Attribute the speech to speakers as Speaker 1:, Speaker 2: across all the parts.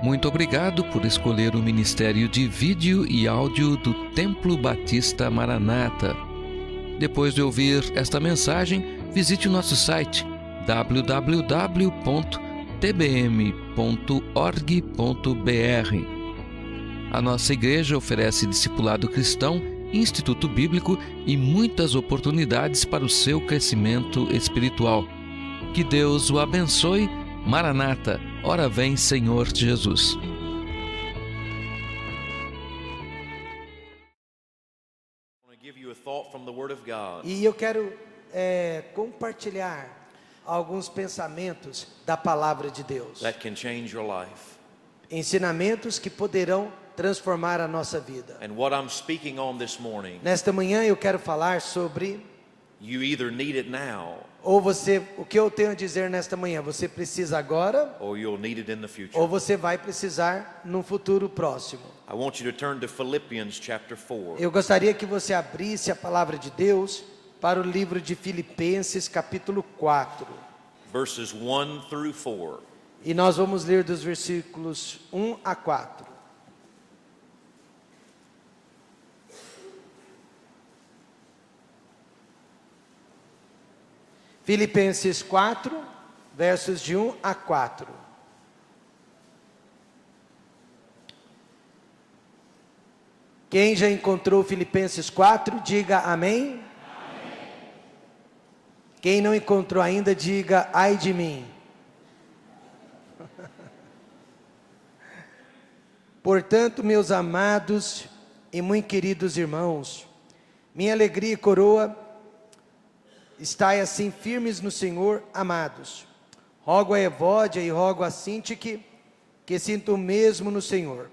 Speaker 1: Muito obrigado por escolher o Ministério de Vídeo e Áudio do Templo Batista Maranata. Depois de ouvir esta mensagem, visite o nosso site www.tbm.org.br. A nossa igreja oferece discipulado cristão, instituto bíblico e muitas oportunidades para o seu crescimento espiritual. Que Deus o abençoe. Maranata, ora vem, Senhor Jesus.
Speaker 2: E eu quero compartilhar alguns pensamentos da palavra de Deus.
Speaker 3: That can change your life.
Speaker 2: Ensinamentos que poderão transformar a nossa vida.
Speaker 3: And what I'm speaking on this morning,
Speaker 2: Nesta manhã eu quero falar sobre
Speaker 3: you either need it now
Speaker 2: o que eu tenho a dizer nesta manhã, você precisa agora
Speaker 3: or you'll need it in the future.
Speaker 2: ou você vai precisar num futuro próximo.
Speaker 3: I want you to turn to Philippians chapter 4.
Speaker 2: Eu gostaria que você abrisse a palavra de Deus para o livro de Filipenses capítulo 4.
Speaker 3: Verses 1 through 4.
Speaker 2: E nós vamos ler dos versículos 1 a 4. Filipenses 4, versos de 1 a 4. Quem já encontrou Filipenses 4, diga amém. Amém. Quem não encontrou ainda, diga ai de mim. Portanto, meus amados e muito queridos irmãos, minha alegria e coroa, estai assim firmes no Senhor, amados. Rogo a Evódia e rogo a Sintique, que sintam o mesmo no Senhor.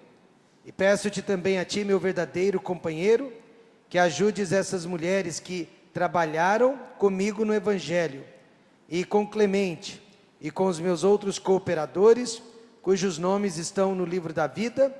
Speaker 2: E peço-te também a ti, meu verdadeiro companheiro, que ajudes essas mulheres que trabalharam comigo no Evangelho, e com Clemente, e com os meus outros cooperadores, cujos nomes estão no livro da vida.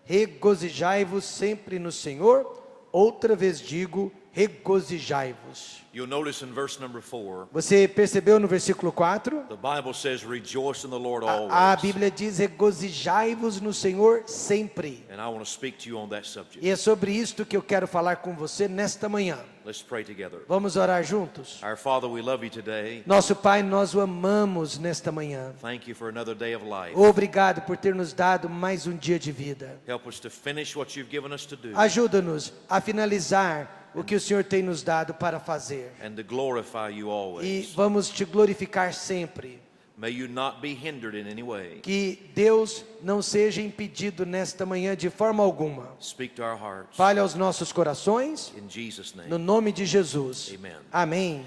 Speaker 2: Regozijai-vos sempre no Senhor. Outra vez digo, regozijai-vos.
Speaker 3: You'll notice in verse number 4.
Speaker 2: Você percebeu no versículo 4?
Speaker 3: The Bible says rejoice in the Lord always.
Speaker 2: A Bíblia diz regozijai-vos no Senhor sempre.
Speaker 3: And I want to speak to you on that subject.
Speaker 2: E é sobre isto que eu quero falar com você nesta manhã.
Speaker 3: Let's pray together.
Speaker 2: Vamos orar juntos?
Speaker 3: Our Father, we love you today.
Speaker 2: Nosso Pai, nós o amamos nesta manhã.
Speaker 3: Thank you for another day of life.
Speaker 2: Obrigado por ter nos dado mais um dia de vida.
Speaker 3: Help us to finish what you've given us to do.
Speaker 2: Ajuda-nos a finalizar o que o Senhor tem nos dado para fazer.
Speaker 3: And to glorify you
Speaker 2: E
Speaker 3: always.
Speaker 2: vamos te glorificar sempre.
Speaker 3: May you not be hindered in any way.
Speaker 2: Que Deus não seja impedido nesta manhã de forma alguma.
Speaker 3: Speak to our hearts.
Speaker 2: Fale aos nossos corações,
Speaker 3: In Jesus'
Speaker 2: no
Speaker 3: name.
Speaker 2: nome de Jesus.
Speaker 3: Amen.
Speaker 2: Amém.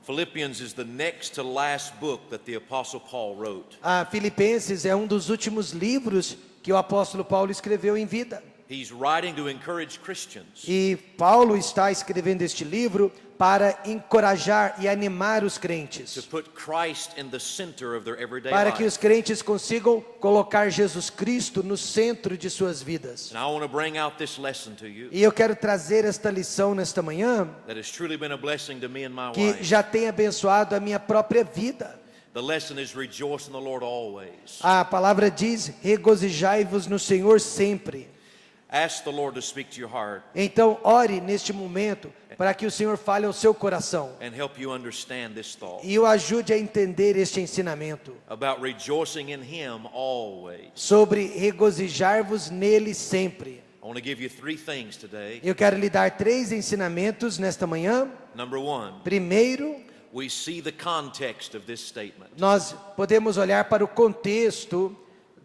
Speaker 3: Philippians is the next to last book that the Apostle Paul wrote.
Speaker 2: A Filipenses é um dos últimos livros que o apóstolo Paulo escreveu em vida.
Speaker 3: He's writing to encourage Christians.
Speaker 2: E Paulo está escrevendo este livro para encorajar e animar os
Speaker 3: To
Speaker 2: crentes,
Speaker 3: put Christ in the center of their everyday
Speaker 2: para que
Speaker 3: life.
Speaker 2: os crentes consigam colocar Jesus Cristo no centro de suas vidas.
Speaker 3: And I want to bring out this lesson to you
Speaker 2: E eu quero trazer esta lição nesta manhã,
Speaker 3: that has truly been a blessing to me and my
Speaker 2: que
Speaker 3: wife.
Speaker 2: já tem abençoado a minha própria vida.
Speaker 3: The lesson is rejoice in the Lord always.
Speaker 2: A palavra diz, regozijai-vos no Senhor sempre.
Speaker 3: Ask the Lord to speak to your heart
Speaker 2: Então ore neste momento, para que o Senhor fale ao seu coração,
Speaker 3: and help you understand this thought
Speaker 2: e o ajude a entender este ensinamento,
Speaker 3: about rejoicing in Him always.
Speaker 2: sobre regozijar-vos nele sempre.
Speaker 3: I want to give you three things today.
Speaker 2: Eu quero lhe dar 3 ensinamentos nesta manhã.
Speaker 3: Number one,
Speaker 2: Primeiro,
Speaker 3: we see the context of this statement.
Speaker 2: nós podemos olhar para o contexto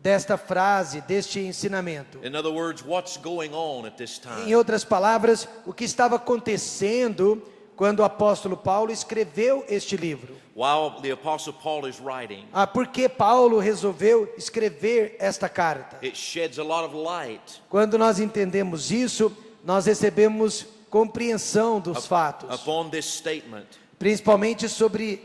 Speaker 2: desta frase, deste ensinamento.
Speaker 3: In other words, what's going on at this
Speaker 2: Em
Speaker 3: time?
Speaker 2: outras palavras, o que estava acontecendo quando o apóstolo Paulo escreveu este livro.
Speaker 3: While the Apostle Paul is writing,
Speaker 2: Por que Paulo resolveu escrever esta carta?
Speaker 3: it sheds a lot of light
Speaker 2: Quando nós entendemos isso, nós recebemos compreensão dos fatos,
Speaker 3: upon this statement
Speaker 2: principalmente sobre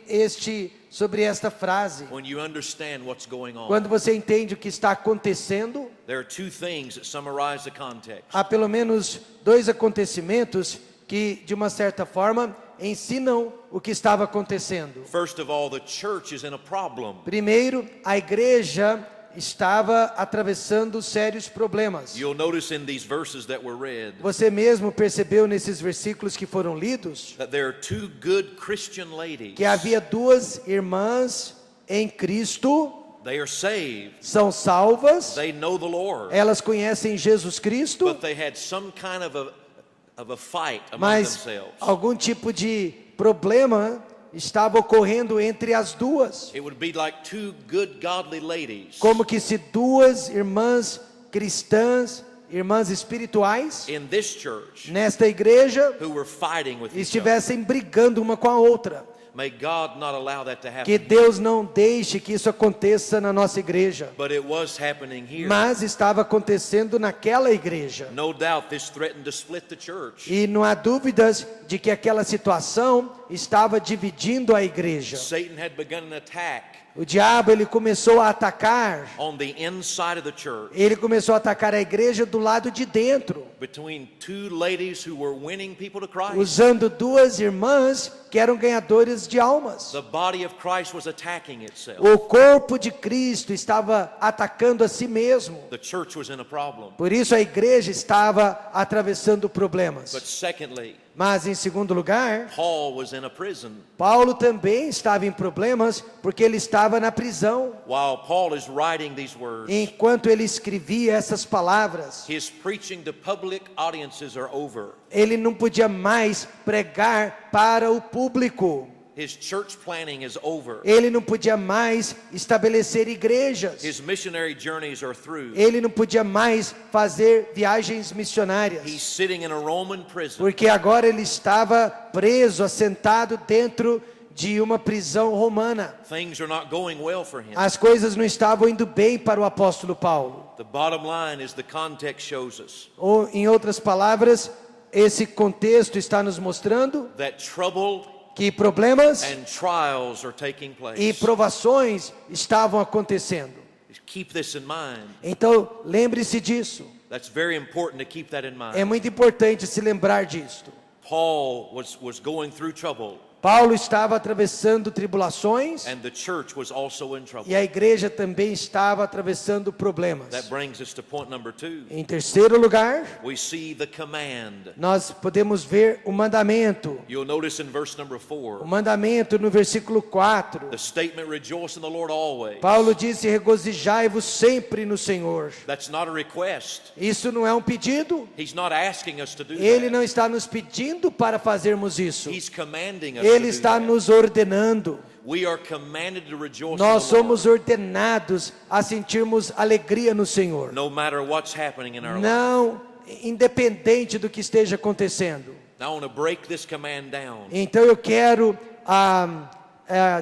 Speaker 2: esta frase.
Speaker 3: when you understand what's going on.
Speaker 2: Quando você entende o que está acontecendo,
Speaker 3: There are two things that summarize the context.
Speaker 2: há pelo menos 2 acontecimentos que, de uma certa forma, ensinam o que estava acontecendo.
Speaker 3: First of all, the church is in a problem.
Speaker 2: Primeiro, a igreja estava atravessando sérios problemas.
Speaker 3: You'll notice in these verses that were read
Speaker 2: Você mesmo percebeu nesses versículos que foram lidos
Speaker 3: that there are two good Christian ladies.
Speaker 2: que havia duas irmãs em Cristo,
Speaker 3: They are saved.
Speaker 2: são salvas,
Speaker 3: They know the Lord.
Speaker 2: elas conhecem Jesus Cristo,
Speaker 3: But they had some kind of a fight among
Speaker 2: mas
Speaker 3: themselves.
Speaker 2: algum tipo de problema estava ocorrendo entre as duas.
Speaker 3: It would be like two good godly ladies
Speaker 2: Como que se duas irmãs cristãs, irmãs espirituais,
Speaker 3: in this church
Speaker 2: nesta igreja,
Speaker 3: who were fighting with each other.
Speaker 2: estivessem brigando uma com a outra.
Speaker 3: May God not allow that to happen.
Speaker 2: Que Deus não deixe que isso aconteça na nossa igreja.
Speaker 3: But it was happening here.
Speaker 2: Mas estava acontecendo naquela igreja.
Speaker 3: No doubt this threatened to split the church.
Speaker 2: E não há dúvidas de que aquela situação estava dividindo a igreja.
Speaker 3: Satan had begun an attack
Speaker 2: O diabo, ele começou a atacar.
Speaker 3: on the inside of the church
Speaker 2: Ele começou a atacar a igreja do lado de dentro,
Speaker 3: between two ladies who were winning people to Christ.
Speaker 2: usando duas irmãs que eram ganhadoras de almas.
Speaker 3: The body of Christ was attacking itself.
Speaker 2: O corpo de Cristo estava atacando a si mesmo.
Speaker 3: The church was in a problem.
Speaker 2: Por isso a igreja estava atravessando problemas.
Speaker 3: But secondly,
Speaker 2: Mas em segundo lugar,
Speaker 3: Paul was in a prison.
Speaker 2: Paulo também estava em problemas porque ele estava na prisão.
Speaker 3: While Paul is writing these words,
Speaker 2: Enquanto ele escrevia essas palavras,
Speaker 3: his preaching to public audiences are over.
Speaker 2: ele não podia mais pregar para o público.
Speaker 3: His church planning is over.
Speaker 2: Ele não podia mais estabelecer igrejas.
Speaker 3: His missionary journeys are through.
Speaker 2: Ele não podia mais fazer viagens
Speaker 3: He's
Speaker 2: missionárias.
Speaker 3: sitting in a Roman prison.
Speaker 2: Porque agora ele estava preso, assentado dentro de uma prisão romana.
Speaker 3: Things are not going well for him.
Speaker 2: As coisas não estavam indo bem para o apóstolo Paulo.
Speaker 3: The bottom line is the context shows us
Speaker 2: Ou, em outras palavras, esse contexto está nos mostrando
Speaker 3: that trouble
Speaker 2: que problemas
Speaker 3: and trials are taking
Speaker 2: e
Speaker 3: place.
Speaker 2: provações estavam acontecendo.
Speaker 3: Keep this in mind.
Speaker 2: Então, lembre-se disso.
Speaker 3: That's very important to keep that in mind.
Speaker 2: É muito importante se lembrar disto.
Speaker 3: Paul was going through trouble,
Speaker 2: Paulo estava atravessando tribulações
Speaker 3: and the church was also in trouble.
Speaker 2: e a igreja também estava atravessando problemas.
Speaker 3: That brings us to point number 2.
Speaker 2: Em terceiro lugar,
Speaker 3: We see the command.
Speaker 2: nós podemos ver o mandamento.
Speaker 3: You'll notice in verse number
Speaker 2: O
Speaker 3: 4,
Speaker 2: mandamento no versículo 4.
Speaker 3: the statement, rejoice in the Lord always.
Speaker 2: Paulo disse: regozijai-vos sempre no Senhor.
Speaker 3: That's not a request.
Speaker 2: Isso não é um pedido.
Speaker 3: He's not asking us to do
Speaker 2: Ele
Speaker 3: that.
Speaker 2: não está nos pedindo para fazermos isso.
Speaker 3: He's commanding us to
Speaker 2: Ele
Speaker 3: do
Speaker 2: está
Speaker 3: that.
Speaker 2: nos ordenando.
Speaker 3: We are commanded to rejoice
Speaker 2: Nós
Speaker 3: in the Lord,
Speaker 2: somos ordenados a sentirmos alegria no Senhor.
Speaker 3: no matter what's happening in our life.
Speaker 2: Não, independente do que esteja acontecendo.
Speaker 3: Now I want to break this command down.
Speaker 2: Então eu quero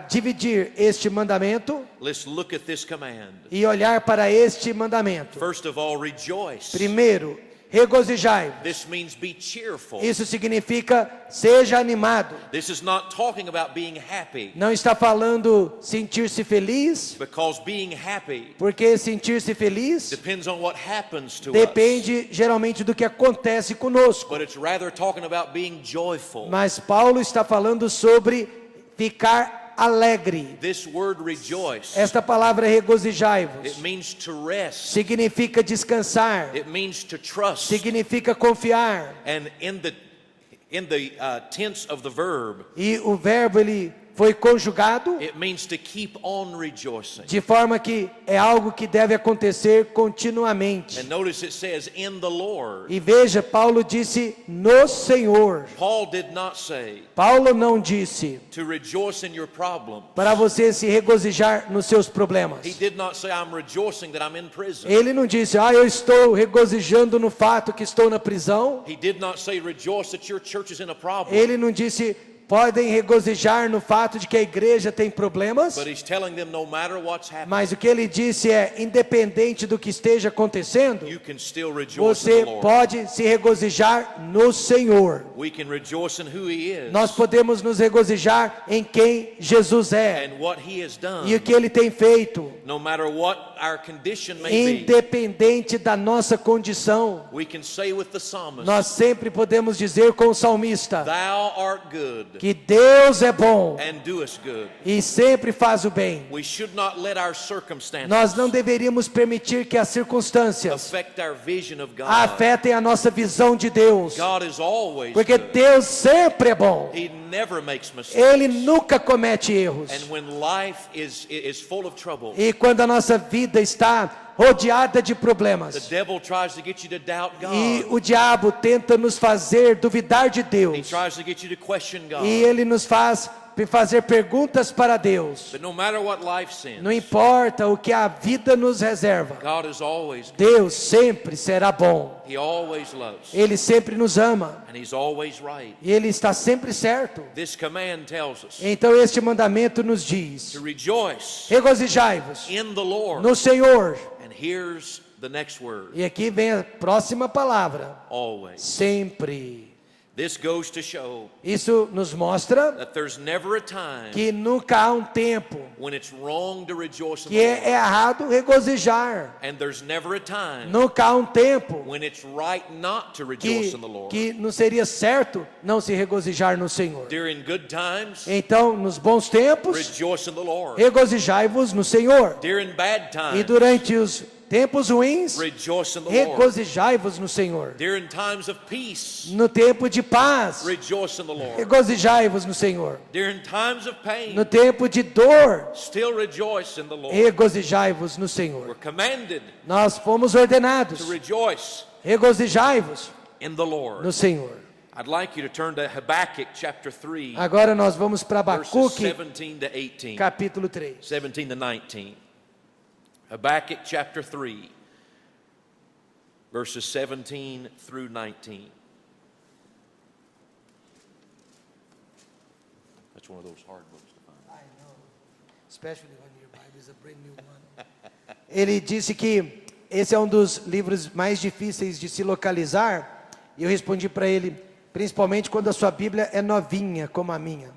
Speaker 2: dividir este mandamento
Speaker 3: Let's look at this command.
Speaker 2: e olhar para este mandamento.
Speaker 3: First of all, rejoice.
Speaker 2: Primeiro, regozijai-vos.
Speaker 3: This means be cheerful.
Speaker 2: Isso significa seja animado.
Speaker 3: This is not talking about being happy,
Speaker 2: Não está falando sentir-se feliz,
Speaker 3: because being happy
Speaker 2: porque sentir-se feliz
Speaker 3: depends on what happens to us.
Speaker 2: depende geralmente do que acontece conosco.
Speaker 3: But it's rather talking about being joyful.
Speaker 2: Mas Paulo está falando sobre ficar alegre.
Speaker 3: This word rejoice,
Speaker 2: Esta palavra
Speaker 3: it
Speaker 2: regozijai-vos
Speaker 3: means to rest.
Speaker 2: significa descansar,
Speaker 3: It means to trust.
Speaker 2: significa confiar.
Speaker 3: And in the tense of the verb,
Speaker 2: E o verbo ele foi conjugado
Speaker 3: it means to keep on rejoicing.
Speaker 2: de forma que é algo que deve acontecer continuamente.
Speaker 3: And notice it says in the Lord.
Speaker 2: E veja, Paulo disse no Senhor.
Speaker 3: Paul did not say
Speaker 2: Paulo não disse
Speaker 3: to rejoice in your problem.
Speaker 2: para você se regozijar nos seus problemas.
Speaker 3: He did not say I'm rejoicing that I'm in prison.
Speaker 2: Ele não disse: eu estou regozijando no fato que estou na prisão.
Speaker 3: He did not say rejoice that your church is in a problem.
Speaker 2: Ele não disse: podem regozijar no fato de que a igreja tem problemas.
Speaker 3: But he's telling them no matter what's happening,
Speaker 2: Mas o que ele disse é: independente do que esteja acontecendo,
Speaker 3: you can still rejoice
Speaker 2: você
Speaker 3: in the Lord.
Speaker 2: pode se regozijar no Senhor.
Speaker 3: We can rejoice in who he is
Speaker 2: Nós podemos nos regozijar em quem Jesus é
Speaker 3: and what he has done.
Speaker 2: e o que ele tem feito,
Speaker 3: No matter what our condition may be,
Speaker 2: independente da nossa condição.
Speaker 3: we can say with the psalmist,
Speaker 2: Nós sempre podemos dizer com o salmista:
Speaker 3: Thou art good,
Speaker 2: que Deus é bom
Speaker 3: and doeth good.
Speaker 2: e sempre faz o bem.
Speaker 3: We should not let our circumstances
Speaker 2: Nós não deveríamos permitir que as circunstâncias
Speaker 3: affect our vision of God.
Speaker 2: afetem a nossa visão de Deus,
Speaker 3: God is always
Speaker 2: porque
Speaker 3: good.
Speaker 2: Deus sempre é bom.
Speaker 3: He never makes mistakes.
Speaker 2: Ele nunca comete erros.
Speaker 3: And when life is full of trouble,
Speaker 2: E quando a nossa vida está rodeada de
Speaker 3: the
Speaker 2: problemas,
Speaker 3: devil tries to get you to doubt
Speaker 2: e
Speaker 3: God.
Speaker 2: o diabo tenta nos fazer duvidar de
Speaker 3: He
Speaker 2: Deus,
Speaker 3: tries to get you to question God.
Speaker 2: e ele nos faz fazer perguntas para Deus.
Speaker 3: But no matter what life sends,
Speaker 2: Não importa o que a vida nos reserva,
Speaker 3: God is always good.
Speaker 2: Deus sempre será bom.
Speaker 3: He always loves.
Speaker 2: Ele sempre nos ama
Speaker 3: And He's always right.
Speaker 2: e Ele está sempre certo.
Speaker 3: This command tells us
Speaker 2: Então este mandamento nos diz:
Speaker 3: to rejoice
Speaker 2: regozijai-vos
Speaker 3: in the Lord.
Speaker 2: no Senhor.
Speaker 3: And here's the next word.
Speaker 2: E aqui vem a próxima palavra:
Speaker 3: Always.
Speaker 2: sempre.
Speaker 3: This goes to show
Speaker 2: Isso nos mostra
Speaker 3: that there's never a time
Speaker 2: que nunca há um tempo
Speaker 3: when it's wrong to rejoice in
Speaker 2: que
Speaker 3: the
Speaker 2: é
Speaker 3: Lord.
Speaker 2: errado regozijar.
Speaker 3: And there's never a time
Speaker 2: Nunca há um tempo
Speaker 3: when it's right not to rejoice
Speaker 2: que,
Speaker 3: in the Lord.
Speaker 2: que não seria certo não se regozijar no Senhor.
Speaker 3: During good times,
Speaker 2: Então, nos bons tempos,
Speaker 3: rejoice in the Lord.
Speaker 2: regozijai-vos no Senhor.
Speaker 3: During bad
Speaker 2: E
Speaker 3: times,
Speaker 2: durante os tempos ruins,
Speaker 3: rejoice in the Lord.
Speaker 2: regozijai-vos no Senhor.
Speaker 3: During times of peace,
Speaker 2: No tempo de paz,
Speaker 3: rejoice in the Lord.
Speaker 2: regozijai-vos no Senhor.
Speaker 3: During times of pain,
Speaker 2: No tempo de dor,
Speaker 3: still rejoice in the Lord.
Speaker 2: regozijai-vos no
Speaker 3: We're
Speaker 2: Senhor.
Speaker 3: commanded
Speaker 2: Nós fomos ordenados,
Speaker 3: to rejoice
Speaker 2: regozijai-vos
Speaker 3: in the Lord.
Speaker 2: no Senhor.
Speaker 3: I'd like you to turn to Habakkuk chapter 3,
Speaker 2: Agora nós vamos para
Speaker 3: verses
Speaker 2: Abacuque,
Speaker 3: 17 to 18.
Speaker 2: capítulo 3.
Speaker 3: 17 to 19. Habakkuk chapter 3, verses 17 through 19. That's one of those hard books to find.
Speaker 2: Especially when your Bible is a brand new one. Ele disse que esse é um dos livros mais difíceis de se localizar, e eu respondi para ele, principalmente quando a sua Bíblia é novinha, como a minha.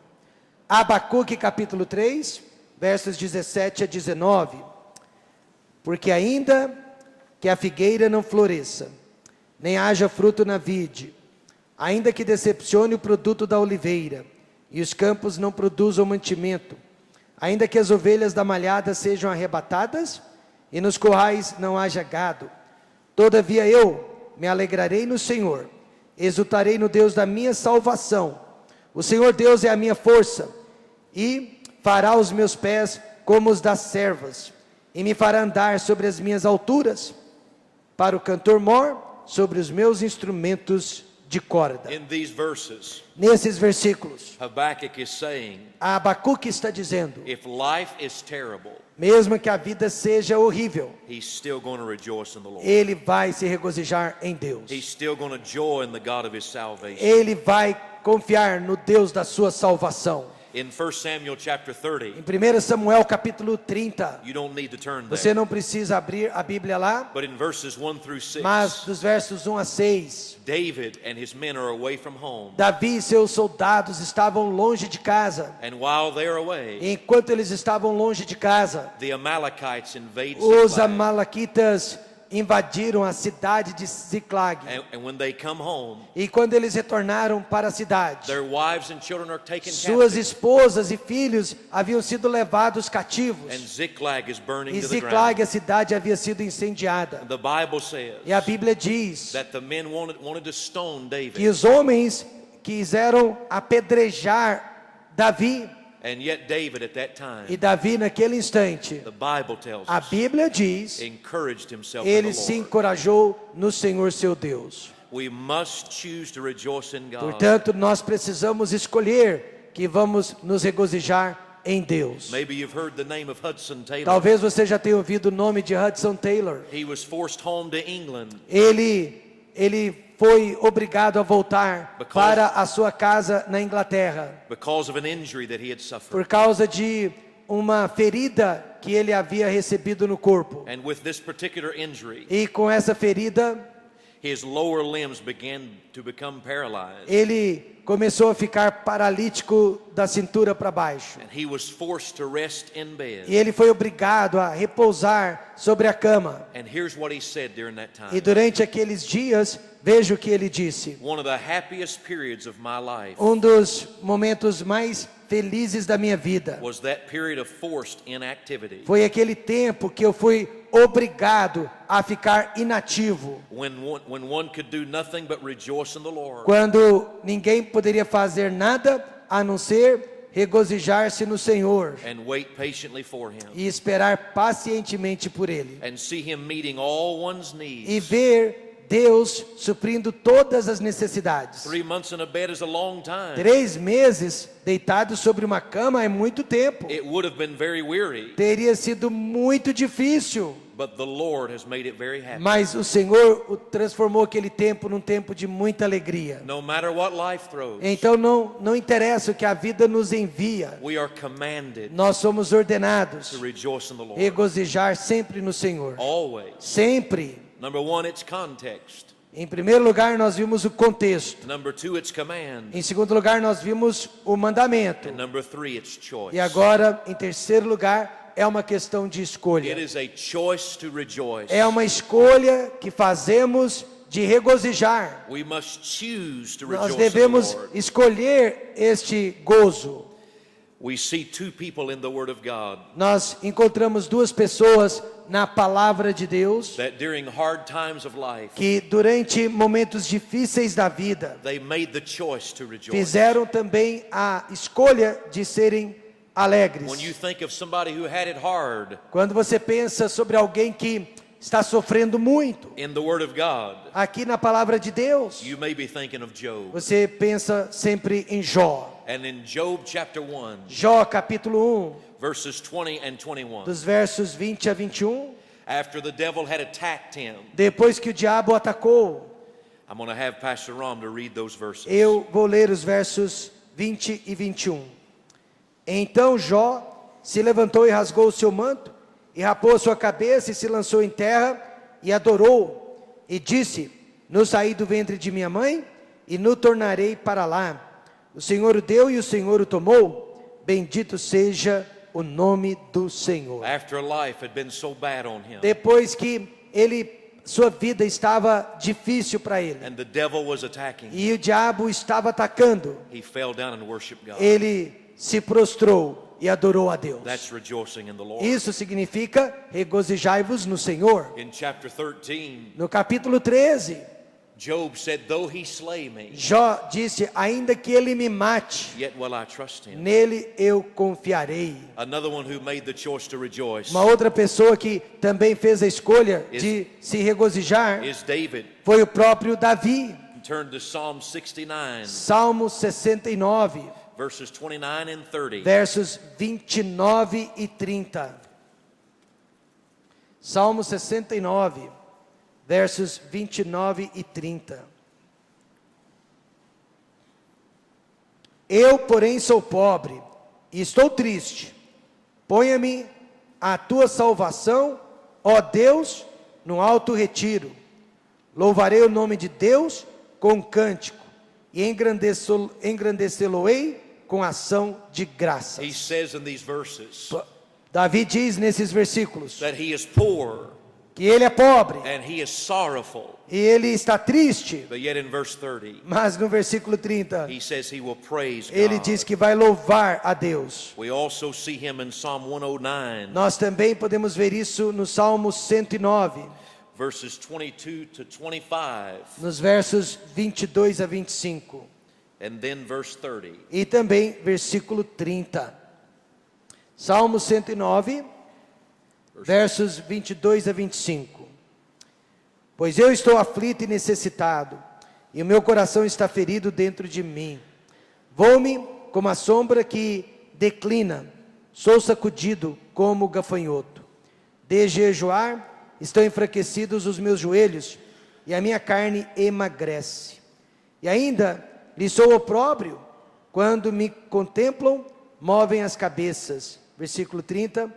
Speaker 2: Abacuque capítulo 3, versos 17 a 19. Porque ainda que a figueira não floresça, nem haja fruto na vide, ainda que decepcione o produto da oliveira, e os campos não produzam mantimento, ainda que as ovelhas da malhada sejam arrebatadas, e nos currais não haja gado, todavia eu me alegrarei no Senhor, exultarei no Deus da minha salvação. O Senhor Deus é a minha força, e fará os meus pés como os das servas, e me fará andar sobre as minhas alturas, para o cantor mor, sobre os meus instrumentos de corda.
Speaker 3: In these verses,
Speaker 2: Nesses versículos,
Speaker 3: Habakkuk is saying,
Speaker 2: Abacuque está dizendo,
Speaker 3: if life is terrible,
Speaker 2: mesmo que a vida seja horrível,
Speaker 3: he's still going to rejoice in the Lord.
Speaker 2: ele vai se regozijar em Deus.
Speaker 3: He's still going to joy in the God of his salvation.
Speaker 2: Ele vai confiar no Deus da sua salvação.
Speaker 3: In 1 Samuel chapter 30,
Speaker 2: Em 1 Samuel capítulo 30,
Speaker 3: you don't need to turn
Speaker 2: você
Speaker 3: there,
Speaker 2: não precisa abrir a Bíblia lá,
Speaker 3: but in verses 1 through 6,
Speaker 2: mas dos versos 1 a 6,
Speaker 3: David and his men are away from home.
Speaker 2: Davi e seus soldados estavam longe de casa.
Speaker 3: And while they're away,
Speaker 2: E enquanto eles estavam longe de casa,
Speaker 3: the Amalekites invade
Speaker 2: os
Speaker 3: Ziklag.
Speaker 2: amalequitas invadiram a cidade de Ziklag.
Speaker 3: And when they come home,
Speaker 2: E quando eles retornaram para a cidade,
Speaker 3: their wives and children are taken
Speaker 2: suas
Speaker 3: captive.
Speaker 2: esposas e filhos haviam sido levados
Speaker 3: And
Speaker 2: cativos.
Speaker 3: Ziklag is burning
Speaker 2: E
Speaker 3: to the
Speaker 2: Ziklag,
Speaker 3: ground.
Speaker 2: a cidade, havia sido incendiada.
Speaker 3: The Bible says
Speaker 2: E a Bíblia diz
Speaker 3: that the men wanted to stone
Speaker 2: que
Speaker 3: David.
Speaker 2: os homens quiseram apedrejar Davi.
Speaker 3: And yet David at that time,
Speaker 2: E Davi, naquele instante,
Speaker 3: the Bible tells
Speaker 2: a
Speaker 3: us,
Speaker 2: Bíblia diz,
Speaker 3: encouraged himself in
Speaker 2: ele
Speaker 3: the
Speaker 2: se
Speaker 3: Lord.
Speaker 2: encorajou no Senhor seu Deus.
Speaker 3: We must choose to rejoice in God.
Speaker 2: Portanto, nós precisamos escolher que vamos nos regozijar em Deus.
Speaker 3: Maybe you've heard the name of Hudson Taylor.
Speaker 2: Talvez você já tenha ouvido o nome de Hudson Taylor.
Speaker 3: He was forced home to England
Speaker 2: Ele foi obrigado a voltar
Speaker 3: Because-
Speaker 2: para a sua casa na Inglaterra
Speaker 3: because of an injury that he had suffered.
Speaker 2: por causa de uma ferida que ele havia recebido no corpo.
Speaker 3: And with this particular injury,
Speaker 2: E com essa ferida,
Speaker 3: his lower limbs began to become paralyzed.
Speaker 2: ele começou a ficar paralítico da cintura para baixo.
Speaker 3: And he was forced to rest in bed.
Speaker 2: E ele foi obrigado a repousar sobre a cama.
Speaker 3: And here's what he said during that
Speaker 2: E
Speaker 3: time.
Speaker 2: durante aqueles dias, veja o que ele disse.
Speaker 3: One of the happiest periods of my life
Speaker 2: Dos momentos mais felizes da minha vida
Speaker 3: was that period of forced inactivity.
Speaker 2: foi aquele tempo que eu fui obrigado a ficar inativo.
Speaker 3: When one could do nothing but rejoice in the Lord.
Speaker 2: Quando ninguém poderia fazer nada a não ser regozijar-se no Senhor
Speaker 3: And wait patiently for him.
Speaker 2: e esperar pacientemente por Ele.
Speaker 3: And see him meeting all one's
Speaker 2: E
Speaker 3: needs.
Speaker 2: ver Deus suprindo todas as necessidades.
Speaker 3: 3 months in a bed is a long time.
Speaker 2: 3 meses deitado sobre uma cama é muito tempo.
Speaker 3: It would have been very weary,
Speaker 2: Teria sido muito difícil.
Speaker 3: but the Lord has made it very happy.
Speaker 2: Mas o Senhor transformou aquele tempo num tempo de muita alegria.
Speaker 3: No matter what life throws,
Speaker 2: Então não interessa o que a vida nos envia.
Speaker 3: we are commanded
Speaker 2: Nós somos ordenados
Speaker 3: to rejoice in the Lord.
Speaker 2: regozijar sempre no Senhor.
Speaker 3: Always.
Speaker 2: Sempre.
Speaker 3: Number one, it's context.
Speaker 2: Em primeiro lugar, nós vimos o contexto.
Speaker 3: Number two, it's command.
Speaker 2: Em segundo lugar, nós vimos o mandamento.
Speaker 3: And number three, it's choice.
Speaker 2: E agora, em terceiro lugar, é uma questão de escolha.
Speaker 3: It is a choice to rejoice.
Speaker 2: É uma escolha que fazemos de regozijar.
Speaker 3: We must choose to
Speaker 2: Nós
Speaker 3: rejoice in the
Speaker 2: devemos
Speaker 3: Lord.
Speaker 2: escolher este gozo.
Speaker 3: We see two people in the Word of God
Speaker 2: Nós encontramos 2 pessoas na palavra de Deus
Speaker 3: that during hard times of life,
Speaker 2: que durante momentos difíceis da vida
Speaker 3: they made the choice to rejoice.
Speaker 2: fizeram também a escolha de serem alegres.
Speaker 3: When you think of somebody who had it hard
Speaker 2: Quando você pensa sobre alguém que está sofrendo muito,
Speaker 3: in the Word of God,
Speaker 2: aqui na palavra de Deus,
Speaker 3: you may be thinking of Job.
Speaker 2: você pensa sempre em Jó.
Speaker 3: And in Job chapter 1,
Speaker 2: Jó capítulo 1,
Speaker 3: verses 20 and 21,
Speaker 2: dos versos 20 a 21,
Speaker 3: after the devil had attacked him,
Speaker 2: depois que o diabo atacou,
Speaker 3: I'm going to have Pastor Ram to read those verses.
Speaker 2: eu vou ler os versos 20 e 21. Então Jó se levantou e rasgou o seu manto, e rapou a sua cabeça e se lançou em terra e adorou, e disse: No saí do ventre de minha mãe e no tornarei para lá. O Senhor o deu e o Senhor o tomou. Bendito seja o nome do Senhor.
Speaker 3: After life had been so bad on him,
Speaker 2: Depois que sua vida estava difícil para ele,
Speaker 3: and the devil was attacking him,
Speaker 2: e o diabo estava atacando,
Speaker 3: he fell down and worshiped God.
Speaker 2: ele se prostrou e adorou a Deus.
Speaker 3: That's rejoicing in the Lord.
Speaker 2: Isso significa regozijai-vos no Senhor.
Speaker 3: In chapter 13,
Speaker 2: No capítulo 13,
Speaker 3: Job said, though he slay me,
Speaker 2: Jó disse: ainda que ele me mate,
Speaker 3: yet will I trust him.
Speaker 2: nele eu confiarei.
Speaker 3: Another one who made the choice to rejoice
Speaker 2: Uma outra pessoa que também fez a escolha de se regozijar
Speaker 3: is David.
Speaker 2: foi o próprio Davi.
Speaker 3: Turn to Psalm 69,
Speaker 2: Salmo 69,
Speaker 3: verses 29 and 30.
Speaker 2: versos 29 e 30. Salmo 69, versos 29 e 30. Eu, porém, sou pobre e estou triste. Ponha-me a tua salvação, ó Deus, no alto retiro. Louvarei o nome de Deus com cântico e engrandecê-lo-ei com ação de
Speaker 3: He
Speaker 2: graças.
Speaker 3: says in these verses
Speaker 2: Davi diz nesses versículos
Speaker 3: that he is poor
Speaker 2: que ele é pobre
Speaker 3: and he is sorrowful.
Speaker 2: e ele está triste,
Speaker 3: But yet in verse 30,
Speaker 2: mas no versículo 30,
Speaker 3: he says he will praise
Speaker 2: ele
Speaker 3: God.
Speaker 2: diz que vai louvar a Deus.
Speaker 3: We also see him in Psalm 109,
Speaker 2: Nós também podemos ver isso no Salmo 109,
Speaker 3: verses 22 to 25,
Speaker 2: nos versos 22 a 25,
Speaker 3: and then verse 30.
Speaker 2: e também versículo 30. Salmo 109, versos 22 a 25. Pois eu estou aflito e necessitado, e o meu coração está ferido dentro de mim. Vou-me como a sombra que declina, sou sacudido como gafanhoto. De jejuar, estão enfraquecidos os meus joelhos, e a minha carne emagrece. E ainda lhe sou opróbrio, quando me contemplam, movem as cabeças. Versículo 30,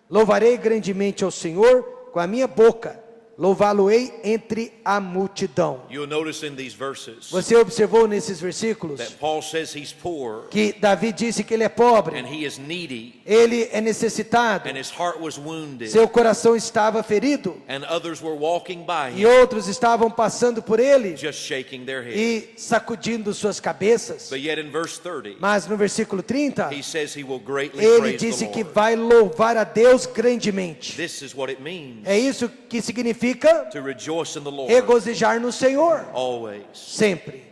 Speaker 2: louvarei grandemente ao Senhor com a minha boca, louvá-lo-ei entre a multidão.
Speaker 3: You'll notice in these verses
Speaker 2: Você observou nesses versículos
Speaker 3: that Paul says he's poor
Speaker 2: que Davi disse que ele é pobre,
Speaker 3: and he is needy
Speaker 2: ele é necessitado,
Speaker 3: and his heart was wounded
Speaker 2: seu coração estava ferido
Speaker 3: and others were walking by
Speaker 2: e
Speaker 3: him
Speaker 2: outros estavam passando por ele
Speaker 3: just shaking their head.
Speaker 2: e sacudindo suas cabeças.
Speaker 3: But yet in verse 30
Speaker 2: Mas no versículo 30,
Speaker 3: he says he will greatly
Speaker 2: ele
Speaker 3: praise
Speaker 2: disse
Speaker 3: the
Speaker 2: que
Speaker 3: Lord.
Speaker 2: vai louvar a Deus grandemente.
Speaker 3: This is what it means
Speaker 2: É isso que significa
Speaker 3: to rejoice in the Lord
Speaker 2: regozijar no Senhor,
Speaker 3: always.
Speaker 2: sempre.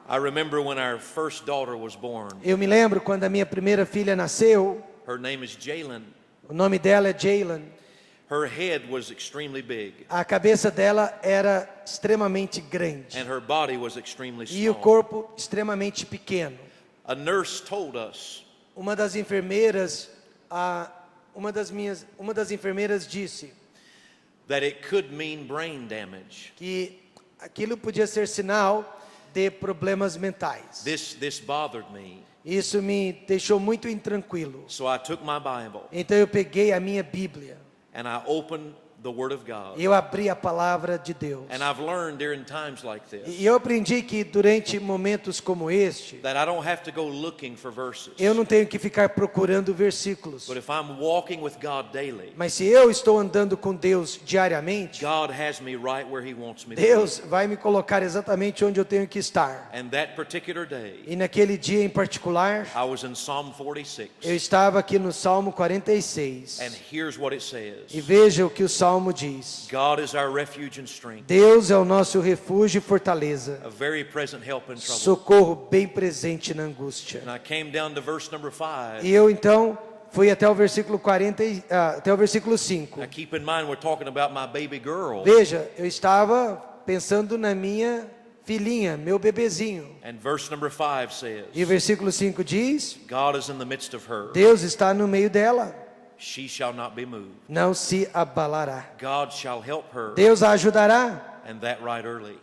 Speaker 3: I remember when our first daughter was born.
Speaker 2: Eu me lembro quando a minha primeira filha nasceu,
Speaker 3: Her name is Jalen.
Speaker 2: o nome dela é Jalen.
Speaker 3: Her head was extremely big
Speaker 2: A cabeça dela era extremamente grande
Speaker 3: and her body was extremely
Speaker 2: e o
Speaker 3: small.
Speaker 2: corpo extremamente pequeno.
Speaker 3: A nurse told us
Speaker 2: Uma das enfermeiras, uma das enfermeiras disse
Speaker 3: that it could mean brain damage.
Speaker 2: que aquilo podia ser sinal de problemas mentais.
Speaker 3: This bothered me.
Speaker 2: Isso me deixou muito intranquilo.
Speaker 3: So I took my Bible
Speaker 2: Então eu peguei a minha Bíblia
Speaker 3: and I opened the Word of God.
Speaker 2: e eu abri a palavra de Deus.
Speaker 3: And I've learned during times like this
Speaker 2: E eu aprendi que durante momentos como este,
Speaker 3: that I don't have to go looking for verses.
Speaker 2: eu não tenho que ficar procurando versículos.
Speaker 3: But if I'm walking with God daily,
Speaker 2: Mas se eu estou andando com Deus diariamente,
Speaker 3: God has me right where He wants me to
Speaker 2: Deus vai me colocar exatamente onde eu tenho que estar.
Speaker 3: be. And that particular day,
Speaker 2: E naquele dia em particular,
Speaker 3: I was in Psalm 46.
Speaker 2: eu estava aqui no Salmo 46.
Speaker 3: And here's what it says.
Speaker 2: E veja o que o Salmo diz.
Speaker 3: God is our refuge and strength,
Speaker 2: Deus é o nosso refúgio e fortaleza,
Speaker 3: a very present help in trouble.
Speaker 2: socorro bem presente na angústia.
Speaker 3: And I came down to verse number 5.
Speaker 2: E eu então fui até o versículo até o versículo 5.
Speaker 3: Now keep in mind we're talking about my baby girl.
Speaker 2: Veja, eu estava pensando na minha filhinha, meu bebezinho.
Speaker 3: And verse number 5 says,
Speaker 2: E o versículo 5 diz:
Speaker 3: God is in the midst of her.
Speaker 2: Deus está no meio dela,
Speaker 3: She shall not be moved.
Speaker 2: não se abalará.
Speaker 3: God shall help her,
Speaker 2: Deus a ajudará,
Speaker 3: and that right early.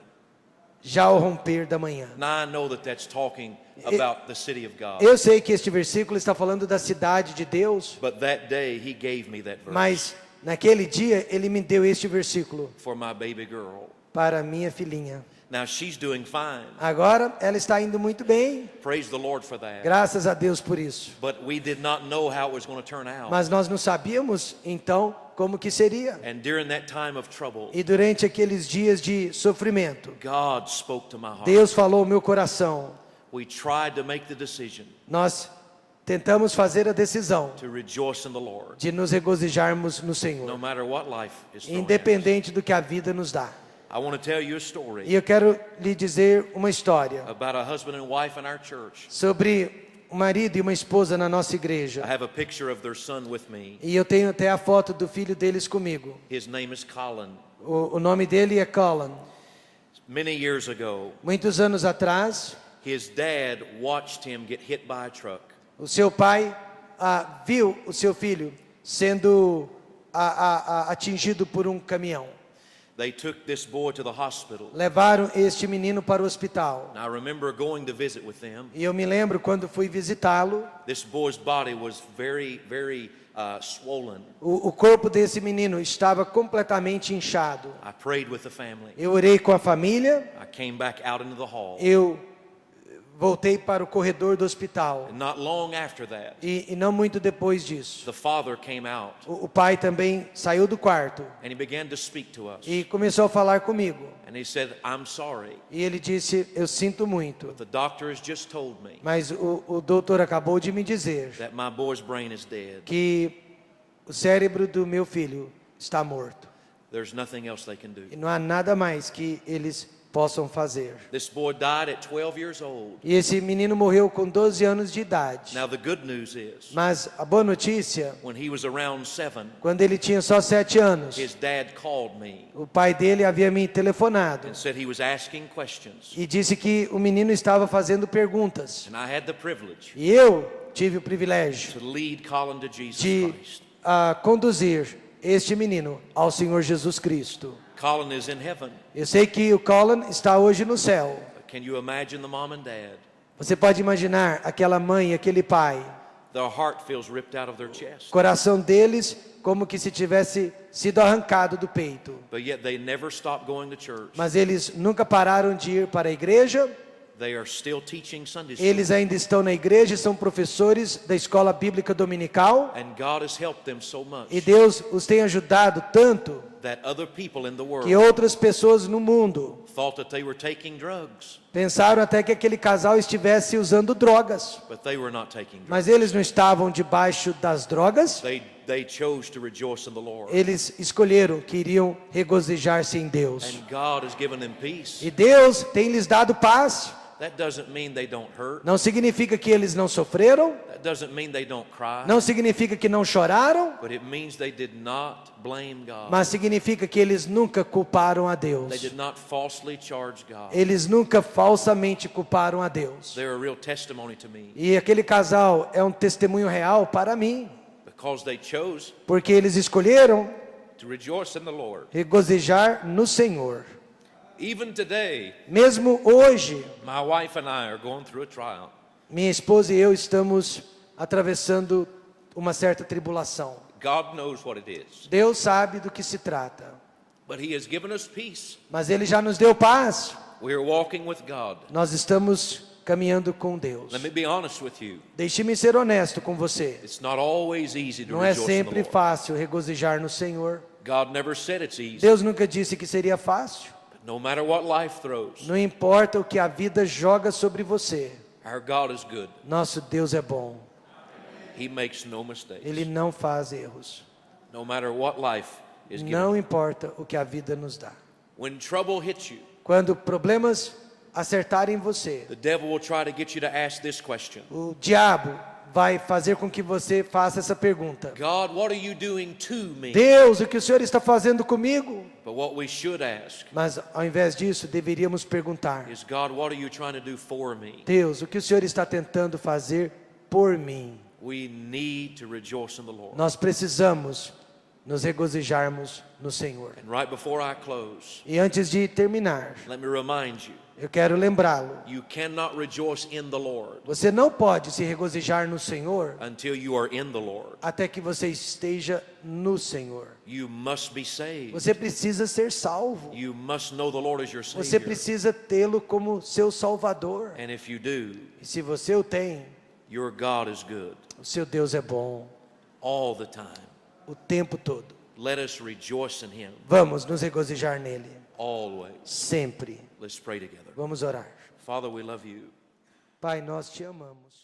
Speaker 2: já ao romper da manhã.
Speaker 3: Now I know that that's talking about the city of God.
Speaker 2: Eu sei que este versículo está falando da cidade de Deus,
Speaker 3: But that day He gave me that verse
Speaker 2: mas naquele dia Ele me deu este versículo
Speaker 3: for my baby girl.
Speaker 2: para minha filhinha.
Speaker 3: Now she's doing fine.
Speaker 2: Agora ela está indo muito bem,
Speaker 3: Praise the Lord for that.
Speaker 2: graças a Deus por isso.
Speaker 3: But we did not know how it was going to turn out.
Speaker 2: Mas nós não sabíamos então como que seria.
Speaker 3: And during that time of trouble,
Speaker 2: E durante aqueles dias de sofrimento,
Speaker 3: God spoke to my heart.
Speaker 2: Deus falou ao meu coração.
Speaker 3: We tried to make the decision
Speaker 2: Nós tentamos fazer a decisão
Speaker 3: to rejoice in the Lord,
Speaker 2: de nos regozijarmos no
Speaker 3: no
Speaker 2: Senhor,
Speaker 3: matter what life is throwing at us.
Speaker 2: independente do que a vida nos dá.
Speaker 3: I want to tell you a
Speaker 2: E
Speaker 3: story
Speaker 2: eu quero lhe dizer uma história
Speaker 3: about a husband and wife in our church.
Speaker 2: sobre um marido e uma esposa na nossa
Speaker 3: I
Speaker 2: igreja.
Speaker 3: have a picture of their son with me.
Speaker 2: E eu tenho até a foto do filho deles comigo.
Speaker 3: His name is Colin.
Speaker 2: O nome dele é Colin.
Speaker 3: Many years ago,
Speaker 2: Muitos anos atrás,
Speaker 3: his dad watched him get hit by a truck.
Speaker 2: o seu pai viu o seu filho sendo atingido por um caminhão.
Speaker 3: They took this boy to the hospital.
Speaker 2: Levaram este menino para o hospital.
Speaker 3: And I remember going to visit with them.
Speaker 2: E eu me lembro quando fui visitá-lo,
Speaker 3: This boy's body was very, very swollen.
Speaker 2: o corpo desse menino estava completamente inchado.
Speaker 3: I prayed with the family.
Speaker 2: Eu orei com a família,
Speaker 3: I came back out into the hall.
Speaker 2: eu voltei para o corredor do hospital.
Speaker 3: And not long after that,
Speaker 2: E não muito depois disso,
Speaker 3: the father came out
Speaker 2: o pai também saiu do quarto
Speaker 3: and he began to speak to us.
Speaker 2: e começou a falar comigo.
Speaker 3: And he said, I'm sorry,
Speaker 2: E ele disse: eu sinto muito,
Speaker 3: but the doctor has just told me
Speaker 2: mas o doutor acabou de me dizer
Speaker 3: that my boy's brain is dead.
Speaker 2: que o cérebro do meu filho está morto.
Speaker 3: There's nothing else they can do.
Speaker 2: E não há nada mais que eles possam fazer.
Speaker 3: This boy died at 12 years old.
Speaker 2: E esse menino morreu com 12 anos de idade.
Speaker 3: Now the good news is,
Speaker 2: Mas a boa notícia,
Speaker 3: when he was around 7,
Speaker 2: quando ele tinha só 7 anos,
Speaker 3: his dad called me
Speaker 2: o pai dele havia me telefonado
Speaker 3: and said he was asking questions.
Speaker 2: e disse que o menino estava fazendo perguntas.
Speaker 3: And I had the privilege
Speaker 2: E eu tive o privilégio
Speaker 3: to lead Colin to Jesus
Speaker 2: de
Speaker 3: Christ.
Speaker 2: conduzir este menino ao Senhor Jesus Cristo.
Speaker 3: Colin is in heaven.
Speaker 2: Eu sei que o Colin está hoje no céu.
Speaker 3: Can you imagine the mom and dad?
Speaker 2: Você pode imaginar aquela mãe e aquele pai.
Speaker 3: their heart feels ripped out of their chest.
Speaker 2: O coração deles como que se tivesse sido arrancado do peito.
Speaker 3: But yet they never stop going to church.
Speaker 2: Mas eles nunca pararam de ir para a igreja.
Speaker 3: They are still teaching Sunday school.
Speaker 2: Eles ainda estão na igreja e são professores da escola bíblica dominical.
Speaker 3: And God has helped them so much
Speaker 2: E Deus os tem ajudado tanto
Speaker 3: that other people in the world
Speaker 2: que outras pessoas no mundo
Speaker 3: thought that they were taking drugs,
Speaker 2: pensaram até que aquele casal estivesse usando drogas.
Speaker 3: but they were not taking drugs.
Speaker 2: Mas eles não estavam debaixo das drogas.
Speaker 3: They chose to rejoice in the Lord.
Speaker 2: Eles escolheram que iriam regozijar-se em Deus.
Speaker 3: And God has given them peace.
Speaker 2: E Deus tem lhes dado paz.
Speaker 3: That doesn't mean they don't hurt.
Speaker 2: Não significa que eles não sofreram.
Speaker 3: That doesn't mean they don't cry.
Speaker 2: Não significa que não choraram.
Speaker 3: But it means they did not blame God.
Speaker 2: Mas significa que eles nunca culparam a
Speaker 3: They
Speaker 2: Deus.
Speaker 3: did not falsely charge God.
Speaker 2: Eles nunca falsamente culparam a Deus.
Speaker 3: They're a real testimony to me
Speaker 2: E aquele casal é um testemunho real para mim.
Speaker 3: because they chose
Speaker 2: Porque eles escolheram
Speaker 3: to rejoice in the Lord.
Speaker 2: regozijar no Senhor.
Speaker 3: Even today,
Speaker 2: Mesmo hoje,
Speaker 3: my wife and I are going through a trial.
Speaker 2: minha esposa e eu estamos atravessando uma certa tribulação.
Speaker 3: God knows what it is.
Speaker 2: Deus sabe do que se trata.
Speaker 3: But He has given us peace.
Speaker 2: Mas Ele já nos deu paz.
Speaker 3: We are walking with God.
Speaker 2: Nós estamos caminhando com Deus.
Speaker 3: Let me be honest with you.
Speaker 2: Deixe-me ser honesto com você.
Speaker 3: It's not always easy to
Speaker 2: Não é
Speaker 3: rejoice in the
Speaker 2: sempre
Speaker 3: Lord.
Speaker 2: fácil regozijar no Senhor.
Speaker 3: God never said it's easy.
Speaker 2: Deus nunca disse que seria fácil.
Speaker 3: But no matter what life throws,
Speaker 2: Não importa o que a vida joga sobre você.
Speaker 3: our God is good.
Speaker 2: Nosso Deus é bom.
Speaker 3: He makes no mistakes.
Speaker 2: Ele não faz erros.
Speaker 3: No matter what life is given.
Speaker 2: Não importa o que a vida nos dá.
Speaker 3: When trouble hits you,
Speaker 2: Quando problemas acertarem você,
Speaker 3: the devil will try to get you to ask this question.
Speaker 2: o diabo vai fazer com que você faça essa pergunta.
Speaker 3: God, what are you doing to me?
Speaker 2: Deus, o que o Senhor está fazendo comigo?
Speaker 3: But what we should ask
Speaker 2: Mas ao invés disso, deveríamos perguntar:
Speaker 3: is, God, what are you trying to do for me?
Speaker 2: Deus, o que o Senhor está tentando fazer por mim?
Speaker 3: We need to rejoice in the Lord.
Speaker 2: Nós precisamos nos regozijarmos no Senhor.
Speaker 3: And right before I close,
Speaker 2: E antes de terminar,
Speaker 3: let me remind you,
Speaker 2: eu quero lembrá-lo.
Speaker 3: you cannot rejoice in the Lord
Speaker 2: Você não pode se regozijar no Senhor
Speaker 3: until you are in the Lord.
Speaker 2: até que você esteja no Senhor.
Speaker 3: You must be saved.
Speaker 2: Você precisa ser salvo.
Speaker 3: You must know the Lord as your
Speaker 2: Você
Speaker 3: Savior.
Speaker 2: precisa tê-lo como seu Salvador.
Speaker 3: And if you do,
Speaker 2: E se você o tem,
Speaker 3: your God is good
Speaker 2: o seu Deus é bom
Speaker 3: all the time.
Speaker 2: o tempo todo.
Speaker 3: Let us rejoice in Him
Speaker 2: Vamos nos regozijar nele,
Speaker 3: always.
Speaker 2: sempre.
Speaker 3: Let's pray together.
Speaker 2: Vamos orar.
Speaker 3: Father, we love you.
Speaker 2: Pai, nós te amamos.